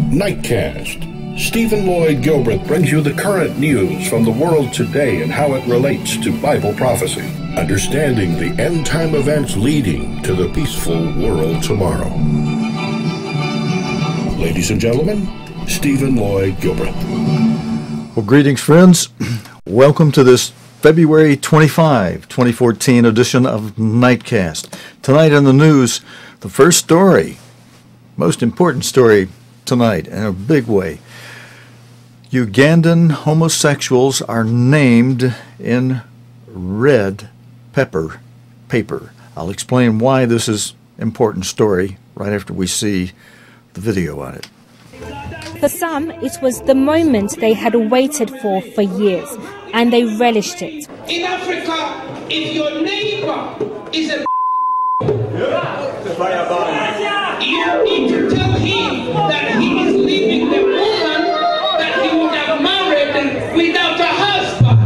Nightcast. Stephen Lloyd Gilbreth brings you the current news from the world today and how it relates to Bible prophecy. Understanding the end-time events leading to the peaceful world tomorrow. Ladies and gentlemen, Stephen Lloyd Gilbreth. Well, greetings, friends. Welcome to this February 25, 2014 edition of Nightcast. Tonight in the news, the first story, most important story tonight in a big way. Ugandan homosexuals are named in red paper. I'll explain why this is an important story right after we see the video on it. For some, it was the moment they had waited for years, and they relished it. In Africa, if your neighbor is a you need to tell him that he is leaving the woman that he would have married without a husband.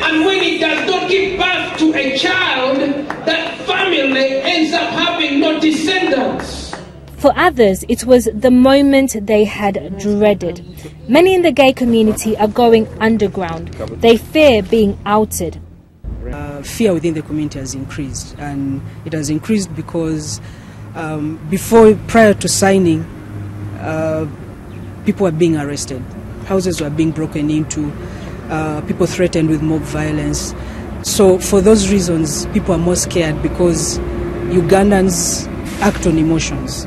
And when he does not give birth to a child, that family ends up having no descendants. For others, it was the moment they had dreaded. Many in the gay community are going underground. They fear being outed. Fear within the community has increased, and it has increased because prior to signing, people were being arrested, houses were being broken into, people threatened with mob violence. So for those reasons, people are more scared because Ugandans act on emotions,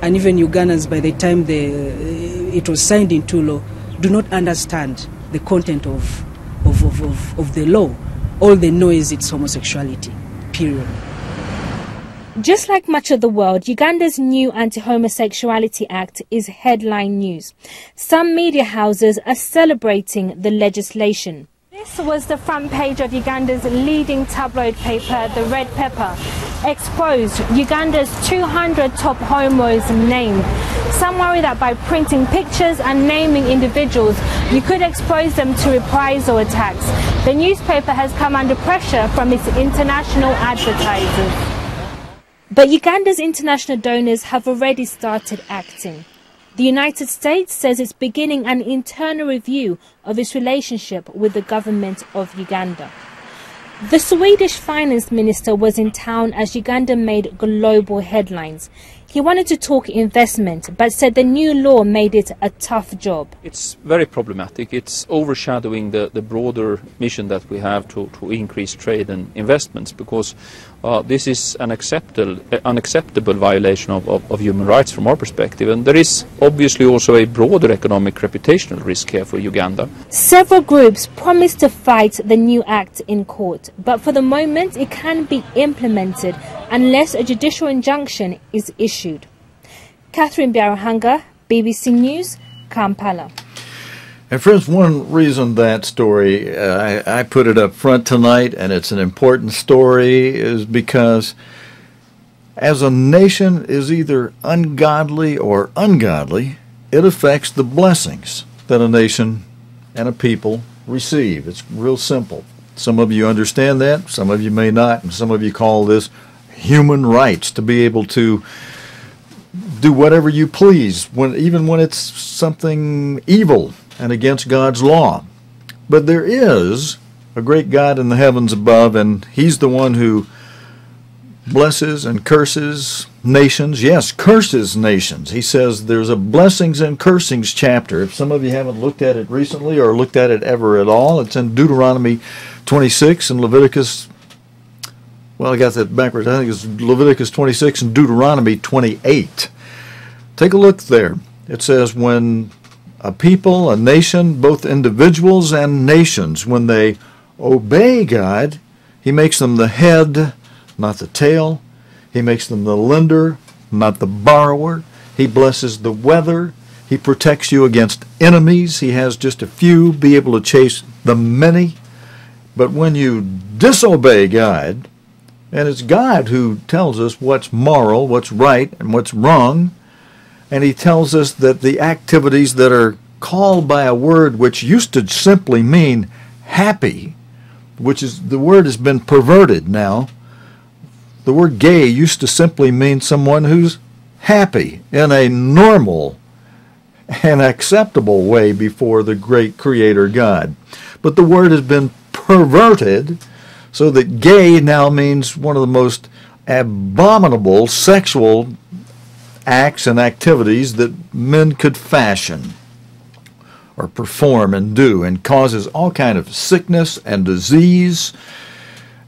and even Ugandans, by the time it was signed into law, do not understand the content of the law. All they know is it's homosexuality, period. Just like much of the world, Uganda's new Anti-Homosexuality Act is headline news. Some media houses are celebrating the legislation. This was the front page of Uganda's leading tabloid paper, The Red Pepper. Exposed, Uganda's 200 top homos named. Some worry that by printing pictures and naming individuals, you could expose them to reprisal attacks. The newspaper has come under pressure from its international advertisers. But Uganda's international donors have already started acting. The United States says it's beginning an internal review of its relationship with the government of Uganda. The Swedish finance minister was in town as Uganda made global headlines. He wanted to talk investment, but said the new law made it a tough job. It's very problematic. It's overshadowing the broader mission that we have to increase trade and investments, because this is an unacceptable violation of human rights from our perspective. And there is obviously also a broader economic reputational risk here for Uganda. Several groups promised to fight the new act in court, but for the moment it can't be implemented unless a judicial injunction is issued. Catherine Biarahanga, BBC News, Kampala. And friends, one reason that story, I put it up front tonight, and it's an important story, is because as a nation is either ungodly or ungodly, it affects the blessings that a nation and a people receive. It's real simple. Some of you understand that, some of you may not, and some of you call this human rights, to be able to do whatever you please, even when it's something evil and against God's law. But there is a great God in the heavens above, and He's the one who blesses and curses nations. Yes, curses nations. He says there's a blessings and cursings chapter. If some of you haven't looked at it recently or looked at it ever at all, it's in Deuteronomy 26 and Leviticus. Well, I got that backwards. I think it's Leviticus 26 and Deuteronomy 28. Take a look there. It says when a people, a nation, both individuals and nations, when they obey God, He makes them the head, not the tail. He makes them the lender, not the borrower. He blesses the weather. He protects you against enemies. He has just a few be able to chase the many. But when you disobey God, and it's God who tells us what's moral, what's right, and what's wrong. And He tells us that the activities that are called by a word which used to simply mean happy, which is, the word has been perverted now. The word gay used to simply mean someone who's happy in a normal and acceptable way before the great Creator God. But the word has been perverted so that gay now means one of the most abominable sexual acts and activities that men could fashion or perform and do, and causes all kind of sickness and disease.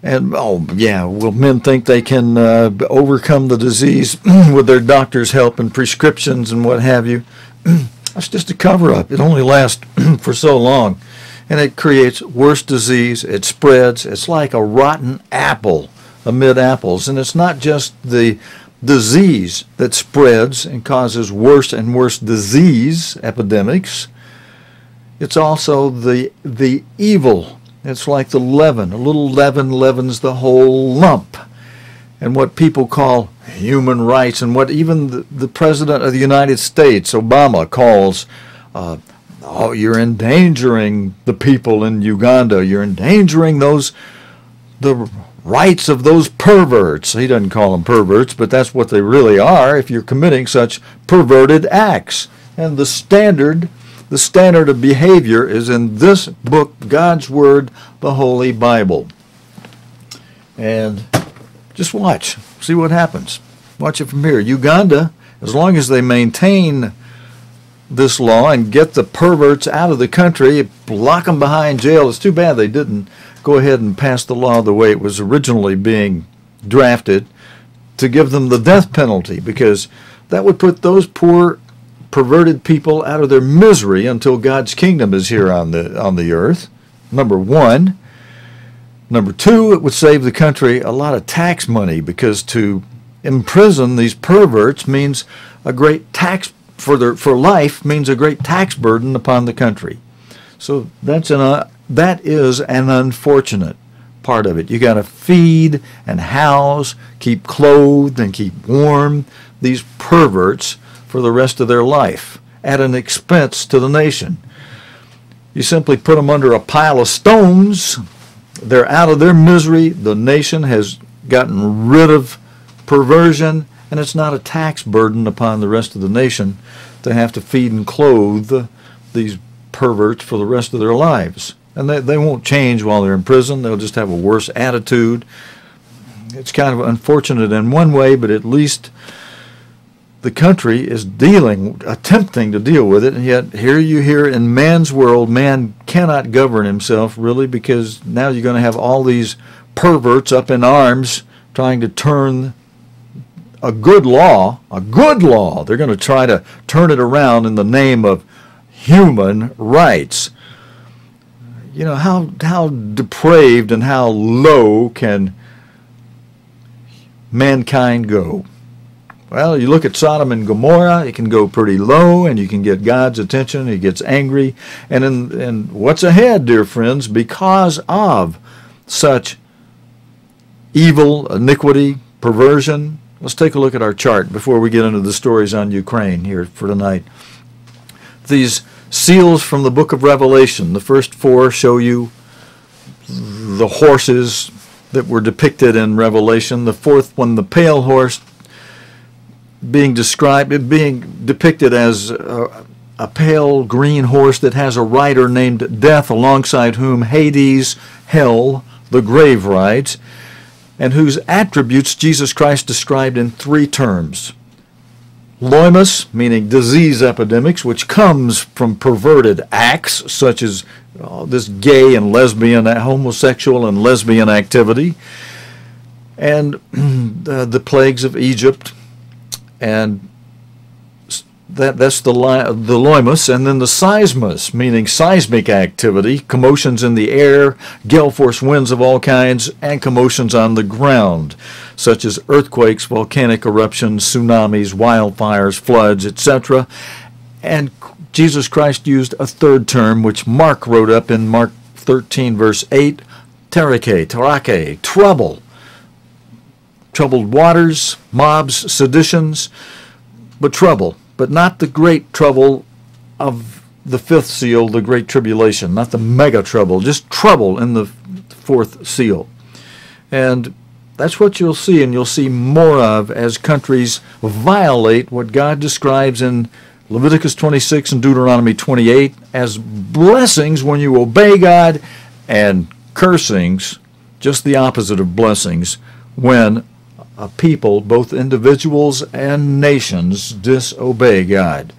And, oh, yeah, well, men think they can overcome the disease with their doctor's help and prescriptions and what have you. That's just a cover-up. It only lasts for so long. And it creates worse disease. It spreads. It's like a rotten apple amid apples. And it's not just the disease that spreads and causes worse and worse disease epidemics. It's also the evil. It's like the leaven. A little leaven leavens the whole lump. And what people call human rights, and what even the President of the United States, Obama, calls, oh, you're endangering the people in Uganda. You're endangering the rights of those perverts. He doesn't call them perverts, but that's what they really are if you're committing such perverted acts. And the standard of behavior is in this book, God's Word, the Holy Bible. And just watch. See what happens. Watch it from here. Uganda, as long as they maintain this law and get the perverts out of the country, lock them behind jail. It's too bad they didn't go ahead and pass the law the way it was originally being drafted to give them the death penalty, because that would put those poor perverted people out of their misery until God's kingdom is here on the earth. Number one. Number two, it would save the country a lot of tax money, because to imprison these perverts means a great tax for life, means a great tax burden upon the country. So that is an unfortunate part of it. You got to feed and house, keep clothed and keep warm these perverts for the rest of their life at an expense to the nation. You simply put them under a pile of stones. They're out of their misery. The nation has gotten rid of perversion, and it's not a tax burden upon the rest of the nation to have to feed and clothe these perverts for the rest of their lives. And they won't change while they're in prison. They'll just have a worse attitude. It's kind of unfortunate in one way, but at least the country is attempting to deal with it, and yet here you hear in man's world, man cannot govern himself really, because now you're going to have all these perverts up in arms trying to turn a good law, they're going to try to turn it around in the name of human rights. You know, how depraved and how low can mankind go? Well, you look at Sodom and Gomorrah, it can go pretty low, and you can get God's attention. He gets angry. And what's ahead, dear friends, because of such evil, iniquity, perversion? Let's take a look at our chart before we get into the stories on Ukraine here for tonight. These seals from the book of Revelation, the first four show you the horses that were depicted in Revelation. The fourth one, the pale horse, being depicted as a pale green horse that has a rider named Death, alongside whom Hades, hell, the grave rides, and whose attributes Jesus Christ described in three terms. Loimus, meaning disease epidemics, which comes from perverted acts such as this gay and lesbian, homosexual and lesbian activity, and the plagues of Egypt, and that's the loimus, and then the seismus, meaning seismic activity, commotions in the air, gale force winds of all kinds, and commotions on the ground, such as earthquakes, volcanic eruptions, tsunamis, wildfires, floods, etc. And Jesus Christ used a third term, which Mark wrote up in Mark 13, verse 8, terake, trouble. Troubled waters, mobs, seditions, but trouble. But not the great trouble of the fifth seal, the great tribulation, not the mega trouble, just trouble in the fourth seal. And That's what you'll see, and you'll see more of as countries violate what God describes in Leviticus 26 and Deuteronomy 28 as blessings when you obey God, and cursings, just the opposite of blessings, when a people, both individuals and nations, disobey God.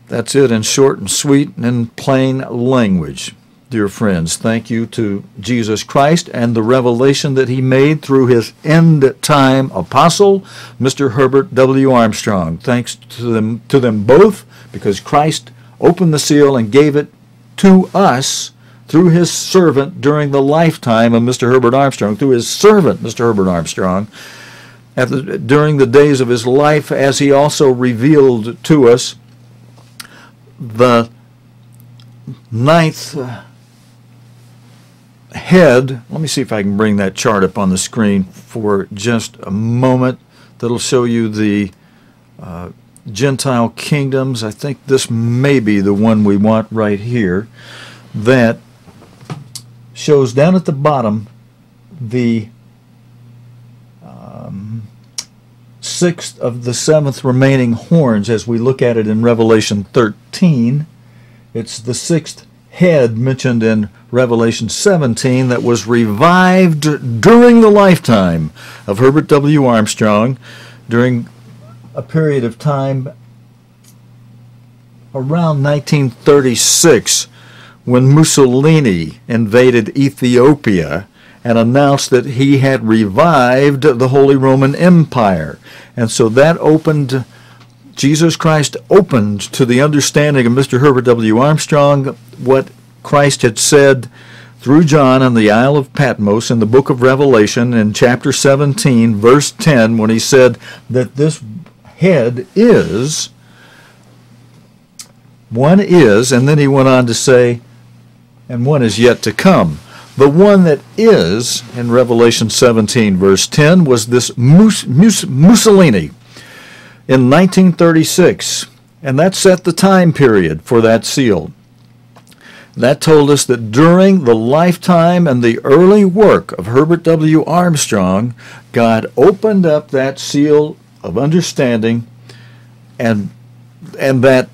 That's it in short and sweet and in plain language. Dear friends, thank you to Jesus Christ and the revelation that he made through his end-time apostle, Mr. Herbert W. Armstrong. Thanks to them both, because Christ opened the seal and gave it to us through his servant during the lifetime of Mr. Herbert Armstrong, through his servant, Mr. Herbert Armstrong, during the days of his life, as he also revealed to us the ninth head. Let me see if I can bring that chart up on the screen for just a moment. That'll show you the Gentile kingdoms. I think this may be the one we want right here. That shows down at the bottom the sixth of the seventh remaining horns as we look at it in Revelation 13. It's the sixth head mentioned in Revelation 17 that was revived during the lifetime of Herbert W. Armstrong, during a period of time around 1936, when Mussolini invaded Ethiopia and announced that he had revived the Holy Roman Empire. And so that opened, Jesus Christ opened to the understanding of Mr. Herbert W. Armstrong what Christ had said through John on the Isle of Patmos in the book of Revelation in chapter 17, verse 10, when he said that this head is, one is, and then he went on to say, and one is yet to come. The one that is, in Revelation 17, verse 10, was this Mussolini in 1936, and that set the time period for that seal. That told us that during the lifetime and the early work of Herbert W. Armstrong, God opened up that seal of understanding, and that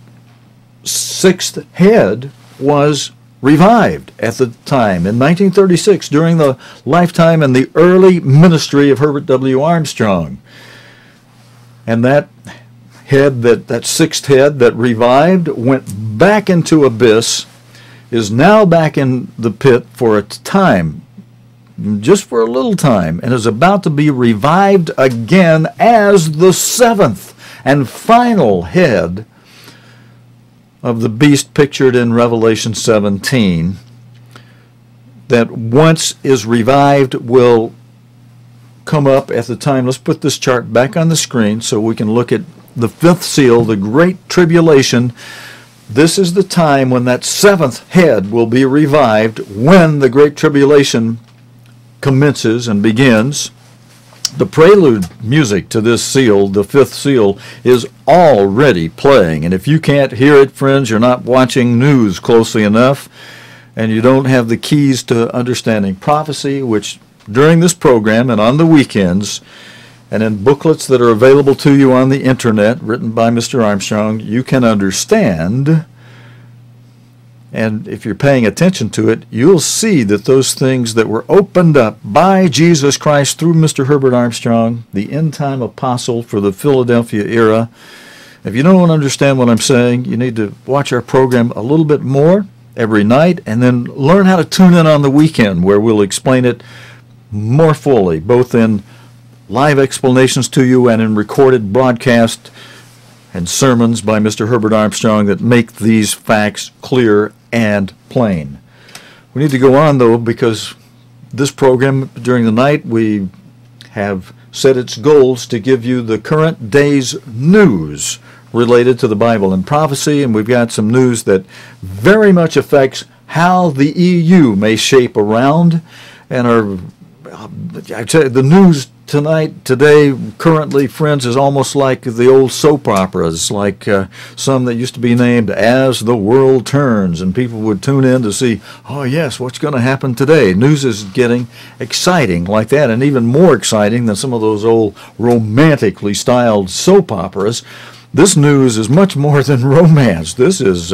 sixth head was revived at the time in 1936 during the lifetime and the early ministry of Herbert W. Armstrong. And that head, that sixth head that revived, went back into abyss, is now back in the pit for a time, just for a little time, and is about to be revived again as the seventh and final head of the beast pictured in Revelation 17, that once is revived will come up at the time. Let's put this chart back on the screen so we can look at the fifth seal, the Great Tribulation. This is the time when that seventh head will be revived, when the Great Tribulation commences and begins. The prelude music to this seal, the fifth seal, is already playing. And if you can't hear it, friends, you're not watching news closely enough, and you don't have the keys to understanding prophecy, which during this program and on the weekends, and in booklets that are available to you on the internet, written by Mr. Armstrong, you can understand. And if you're paying attention to it, you'll see that those things that were opened up by Jesus Christ through Mr. Herbert Armstrong, the end-time apostle for the Philadelphia era. If you don't understand what I'm saying, you need to watch our program a little bit more every night, and then learn how to tune in on the weekend, where we'll explain it more fully, both in live explanations to you and in recorded broadcast and sermons by Mr. Herbert Armstrong that make these facts clear and plain. We need to go on, though, because this program during the night, we have set its goals to give you the current day's news related to the Bible and prophecy, and we've got some news that very much affects how the EU may shape around, and the news today, currently, friends, is almost like the old soap operas, like some that used to be named As the World Turns, and people would tune in to see, oh yes, what's going to happen today? News is getting exciting like that, and even more exciting than some of those old romantically styled soap operas. This news is much more than romance. This is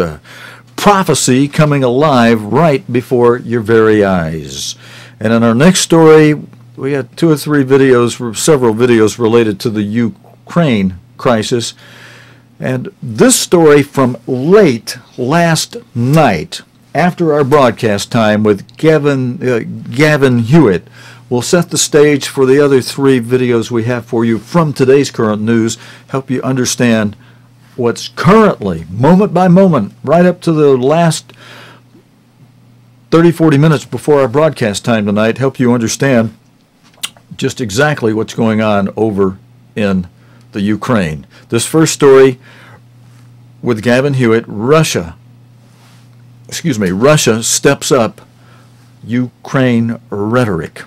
prophecy coming alive right before your very eyes. And in our next story, we had several videos related to the Ukraine crisis. And this story from late last night, after our broadcast time with Gavin Hewitt, will set the stage for the other 3 videos we have for you from today's current news, help you understand what's currently, moment by moment, right up to the last 30, 40 minutes before our broadcast time tonight, help you understand just exactly what's going on over in the Ukraine. This first story with Gavin Hewitt, Russia steps up Ukraine rhetoric.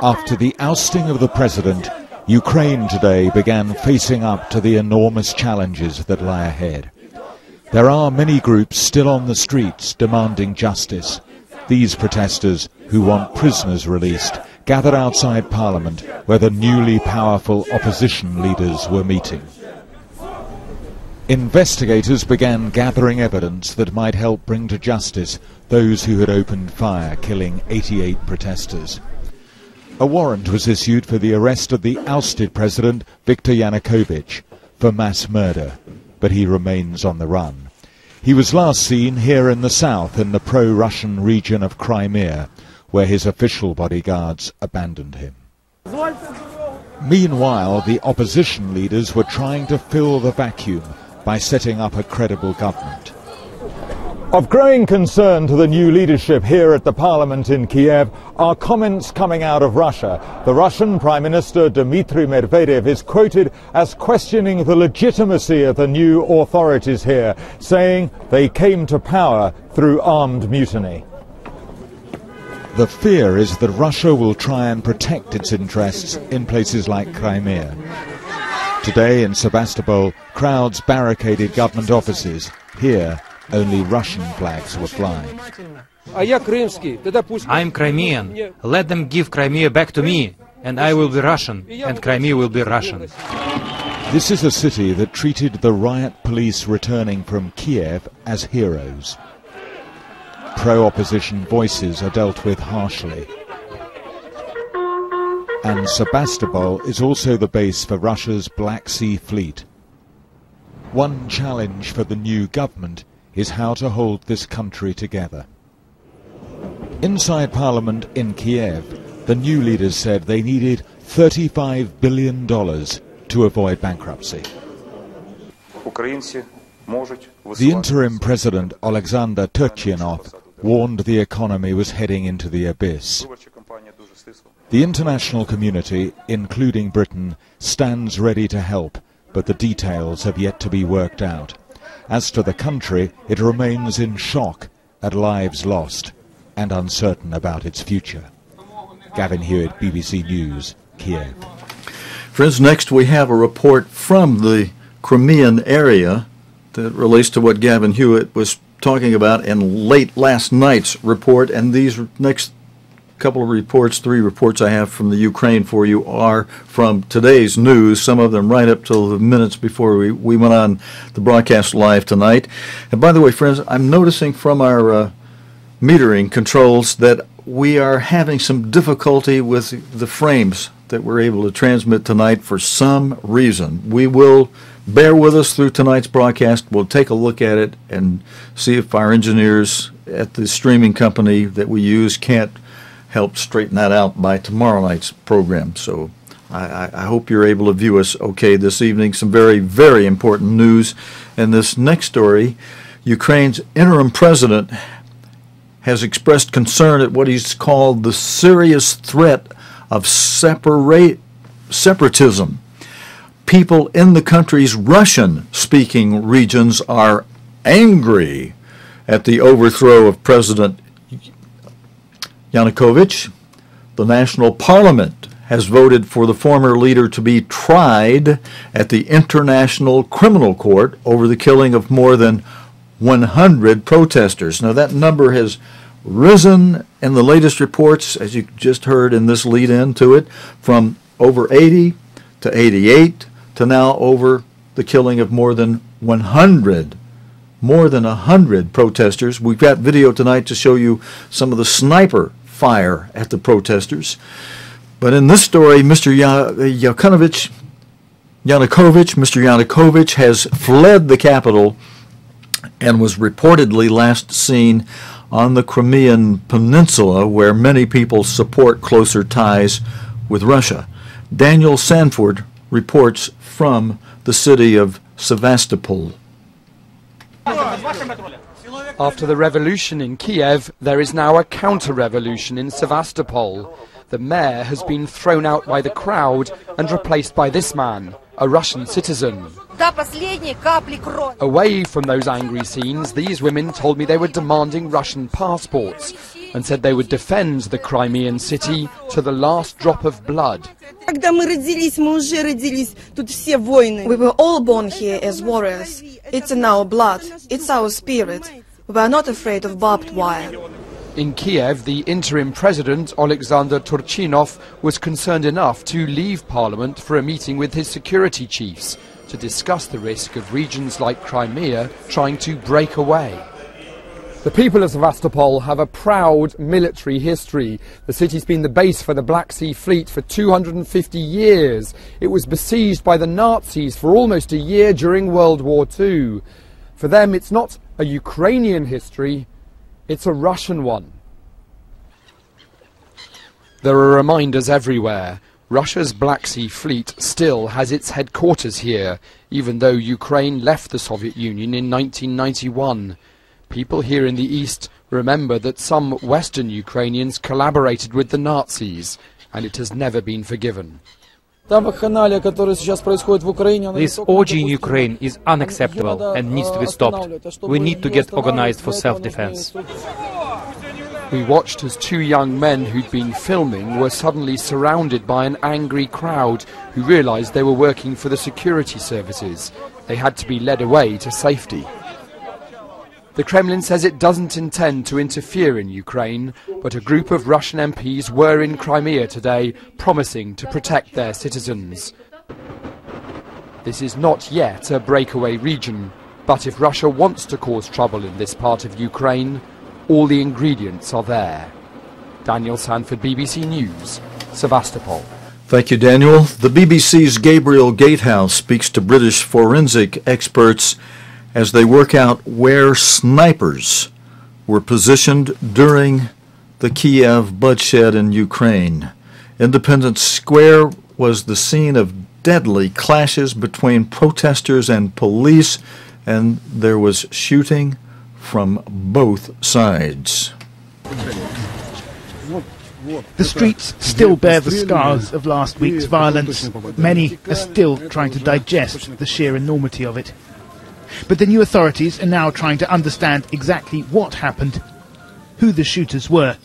After the ousting of the president, Ukraine today began facing up to the enormous challenges that lie ahead. There are many groups still on the streets demanding justice. These protesters, who want prisoners released, gathered outside Parliament where the newly powerful opposition leaders were meeting. Investigators began gathering evidence that might help bring to justice those who had opened fire, killing 88 protesters. A warrant was issued for the arrest of the ousted president, Viktor Yanukovych, for mass murder, but he remains on the run. He was last seen here in the south in the pro-Russian region of Crimea, where his official bodyguards abandoned him. Meanwhile, the opposition leaders were trying to fill the vacuum by setting up a credible government. Of growing concern to the new leadership here at the parliament in Kiev are comments coming out of Russia. The Russian Prime Minister Dmitry Medvedev is quoted as questioning the legitimacy of the new authorities here, saying they came to power through armed mutiny. The fear is that Russia will try and protect its interests in places like Crimea. Today in Sevastapol, crowds barricaded government offices. Here, only Russian flags were flying. I'm Crimean. Let them give Crimea back to me, and I will be Russian, and Crimea will be Russian. This is a city that treated the riot police returning from Kiev as heroes. Pro-opposition voices are dealt with harshly. And Sevastopol is also the base for Russia's Black Sea Fleet. One challenge for the new government is how to hold this country together. Inside Parliament in Kiev, the new leaders said they needed $35 billion to avoid bankruptcy. The interim president, Alexander Turchinov, warned the economy was heading into the abyss. The international community, including Britain, stands ready to help, but the details have yet to be worked out. As to the country, it remains in shock at lives lost and uncertain about its future. Gavin Hewitt, BBC News, Kiev. Friends, next we have a report from the Crimean area that relates to what Gavin Hewitt was talking about in late last night's report, and these next couple of reports, 3 reports I have from the Ukraine for you, are from today's news, some of them right up till the minutes before we went on the broadcast live tonight. And by the way, friends, I'm noticing from our metering controls that we are having some difficulty with the frames that we're able to transmit tonight for some reason. We will bear with us through tonight's broadcast. We'll take a look at it and see if our engineers at the streaming company that we use can't help straighten that out by tomorrow night's program. So I hope you're able to view us okay this evening. Some very, very important news. And this next story, Ukraine's interim president has expressed concern at what he's called the serious threat of separatism. People in the country's Russian-speaking regions are angry at the overthrow of President Yanukovych. The national parliament has voted for the former leader to be tried at the International Criminal Court over the killing of more than 100 protesters. Now, that number has risen in the latest reports, as you just heard in this lead-in to it, from over 80 to 88 to now over the killing of more than 100 protesters. We've got video tonight to show you some of the sniper fire at the protesters. But in this story, Mr. Yanukovych has fled the capital and was reportedly last seen on the Crimean Peninsula, where many people support closer ties with Russia. Daniel Sanford reports from the city of Sevastapol. After the revolution in Kiev, there is now a counter-revolution in Sevastopol. The mayor has been thrown out by the crowd and replaced by this man, a Russian citizen. Away from those angry scenes, these women told me they were demanding Russian passports and said they would defend the Crimean city to the last drop of blood. We were all born here as warriors. It's in our blood, it's our spirit. We are not afraid of barbed wire. In Kiev, the interim president, Alexander Turchinov, was concerned enough to leave parliament for a meeting with his security chiefs to discuss the risk of regions like Crimea trying to break away. The people of Sevastopol have a proud military history. The city's been the base for the Black Sea Fleet for 250 years. It was besieged by the Nazis for almost a year during World War II. For them, it's not a Ukrainian history, it's a Russian one. There are reminders everywhere. Russia's Black Sea Fleet still has its headquarters here, even though Ukraine left the Soviet Union in 1991. People here in the East remember that some Western Ukrainians collaborated with the Nazis, and it has never been forgiven. This orgy in Ukraine is unacceptable and needs to be stopped. We need to get organized for self-defense. We watched as two young men who'd been filming were suddenly surrounded by an angry crowd who realized they were working for the security services. They had to be led away to safety. The Kremlin says it doesn't intend to interfere in Ukraine, but a group of Russian MPs were in Crimea today, promising to protect their citizens. This is not yet a breakaway region, but if Russia wants to cause trouble in this part of Ukraine, all the ingredients are there. Daniel Sanford, BBC News, Sevastopol. Thank you, Daniel. The BBC's Gabriel Gatehouse speaks to British forensic experts as they work out where snipers were positioned during the Kiev bloodshed in Ukraine. Independence Square was the scene of deadly clashes between protesters and police, and there was shooting from both sides. The streets still bear the scars of last week's violence. Many are still trying to digest the sheer enormity of it. But the new authorities are now trying to understand exactly what happened, who the shooters were,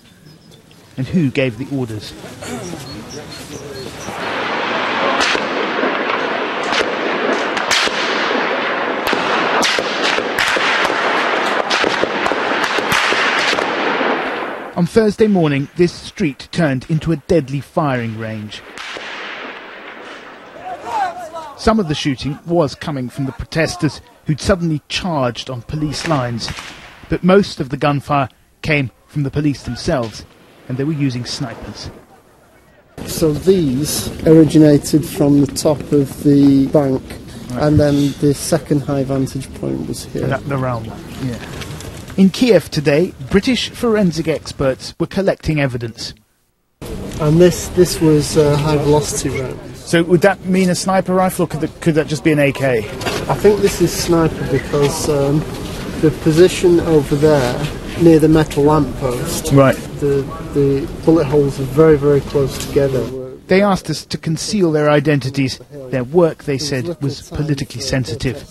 and who gave the orders. On Thursday morning, this street turned into a deadly firing range. Some of the shooting was coming from the protesters who'd suddenly charged on police lines, but most of the gunfire came from the police themselves, and they were using snipers. So these originated from the top of the bank, right, and then the second high vantage point was here. Around that, yeah. In Kiev today, British forensic experts were collecting evidence. And this was a high velocity round. So would that mean a sniper rifle, or could that just be an AK? I think this is sniper because the position over there, near the metal lamppost, right, the bullet holes are very, very close together. They asked us to conceal their identities. Their work, they said, was politically sensitive.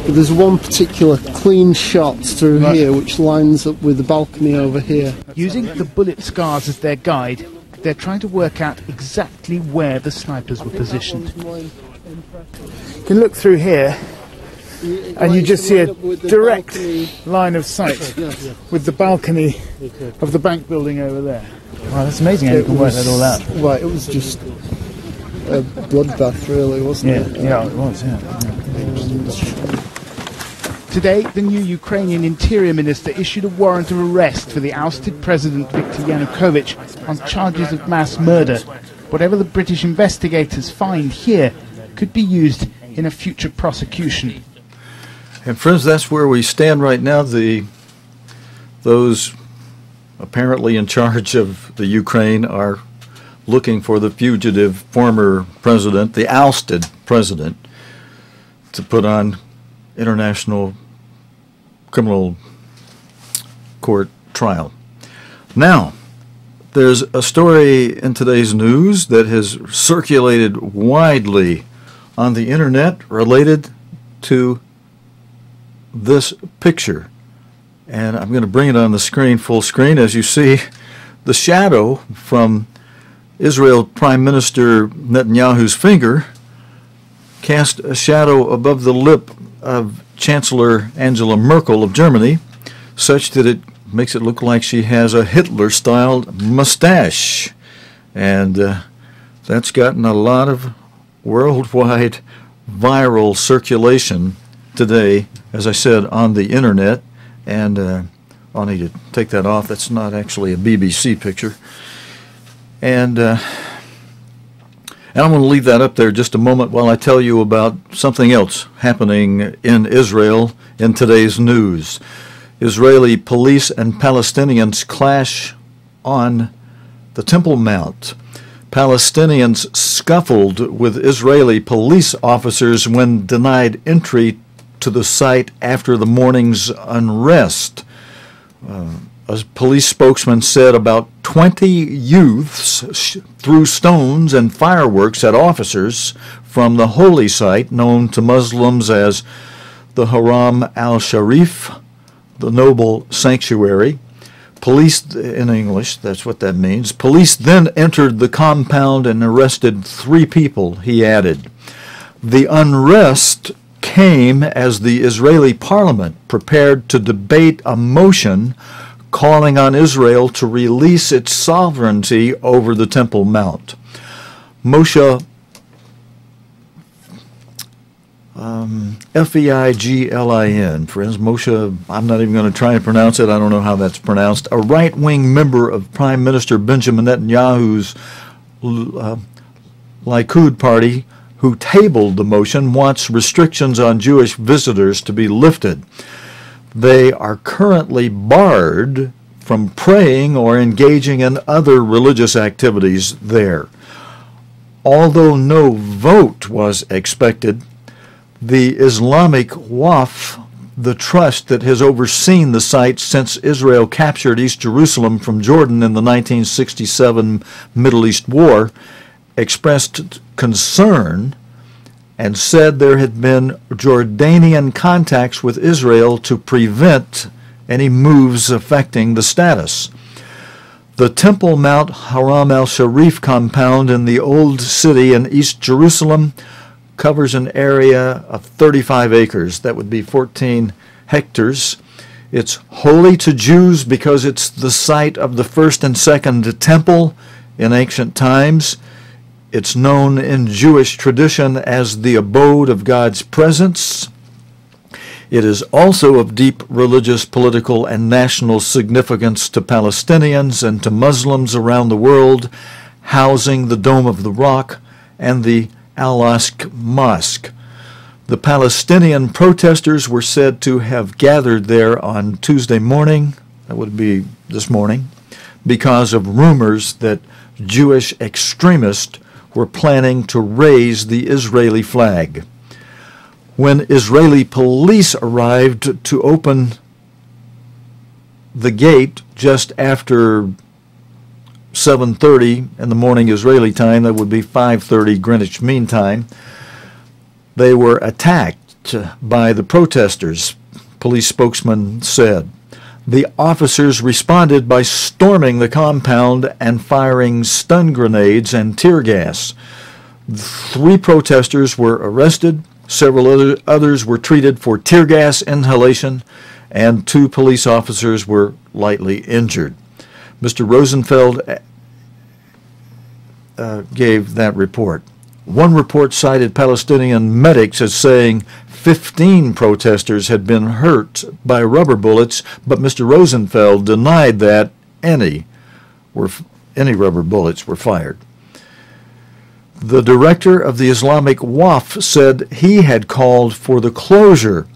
But there's one particular clean shot through here which lines up with the balcony over here. Using the bullet scars as their guide, they're trying to work out exactly where the snipers were positioned. You can look through here and you just see a direct line of sight with the balcony of the bank building over there. Wow, that's amazing how you can work that all out. Right, it was just a bloodbath, really, wasn't it? Yeah, it was, yeah. Today, the new Ukrainian Interior Minister issued a warrant of arrest for the ousted President Viktor Yanukovych on charges of mass murder. Whatever the British investigators find here could be used in a future prosecution. And friends, that's where we stand right now. Those apparently in charge of the Ukraine are looking for the fugitive former president, the ousted president, to put on international criminal court trial. Now, there's a story in today's news that has circulated widely on the internet related to this picture. And I'm going to bring it on the screen, full screen. As you see, the shadow from Israel Prime Minister Netanyahu's finger cast a shadow above the lip of Chancellor Angela Merkel of Germany, such that it makes it look like she has a Hitler-styled mustache. And that's gotten a lot of worldwide viral circulation today, as I said, on the internet. And I'll need to take that off. That's not actually a BBC picture. And I'm going to leave that up there just a moment while I tell you about something else happening in Israel in today's news. Israeli police and Palestinians clash on the Temple Mount. Palestinians scuffled with Israeli police officers when denied entry to the site after the morning's unrest. A police spokesman said about 20 youths threw stones and fireworks at officers from the holy site known to Muslims as the Haram al-Sharif, the noble sanctuary. Police, in English, that's what that means. Police then entered the compound and arrested 3 people, he added. The unrest came as the Israeli parliament prepared to debate a motion calling on Israel to release its sovereignty over the Temple Mount. Moshe Feiglin, friends, Moshe, I'm not even going to try and pronounce it. I don't know how that's pronounced. A right-wing member of Prime Minister Benjamin Netanyahu's Likud party, who tabled the motion, wants restrictions on Jewish visitors to be lifted. They are currently barred from praying or engaging in other religious activities there. Although no vote was expected, the Islamic Waqf, the trust that has overseen the site since Israel captured East Jerusalem from Jordan in the 1967 Middle East War, expressed concern and said there had been Jordanian contacts with Israel to prevent any moves affecting the status. The Temple Mount Haram al-Sharif compound in the Old City in East Jerusalem covers an area of 35 acres. That would be 14 hectares. It's holy to Jews because it's the site of the first and second temple in ancient times. It's known in Jewish tradition as the abode of God's presence. It is also of deep religious, political, and national significance to Palestinians and to Muslims around the world, housing the Dome of the Rock and the Al-Aqsa Mosque. The Palestinian protesters were said to have gathered there on Tuesday morning, that would be this morning, because of rumors that Jewish extremists were planning to raise the Israeli flag. When Israeli police arrived to open the gate just after 7:30 in the morning Israeli time, that would be 5:30 Greenwich Mean Time, they were attacked by the protesters, police spokesman said. The officers responded by storming the compound and firing stun grenades and tear gas. 3 protesters were arrested, several others were treated for tear gas inhalation, and 2 police officers were lightly injured. Mr. Rosenfeld gave that report. One report cited Palestinian medics as saying 15 protesters had been hurt by rubber bullets, but Mr. Rosenfeld denied that any rubber bullets were fired. The director of the Islamic Waqf said he had called for the closure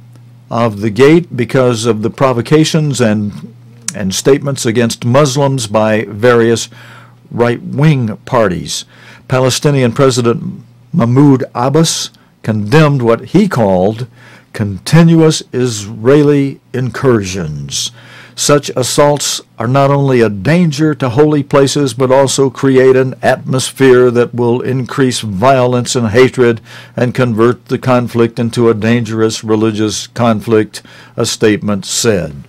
of the gate because of the provocations and statements against Muslims by various right-wing parties. Palestinian President Mahmoud Abbas condemned what he called continuous Israeli incursions. Such assaults are not only a danger to holy places, but also create an atmosphere that will increase violence and hatred and convert the conflict into a dangerous religious conflict, a statement said.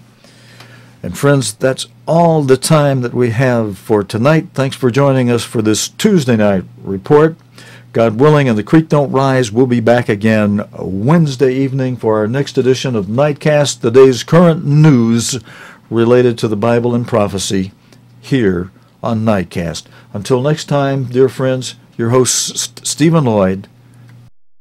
And friends, that's all the time that we have for tonight. Thanks for joining us for this Tuesday night report. God willing, and the creek don't rise, we'll be back again Wednesday evening for our next edition of Nightcast, the day's current news related to the Bible and prophecy here on Nightcast. Until next time, dear friends, your host Stephen Lloyd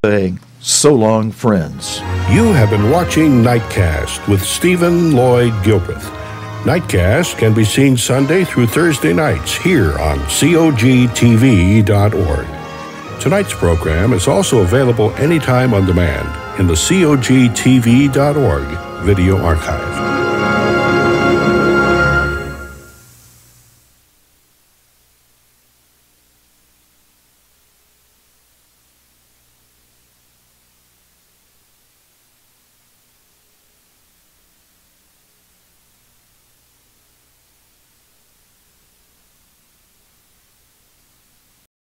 saying, so long, friends. You have been watching Nightcast with Stephen Lloyd Gilbreth. Nightcast can be seen Sunday through Thursday nights here on cogtv.org. Tonight's program is also available anytime on demand in the cogtv.org video archive.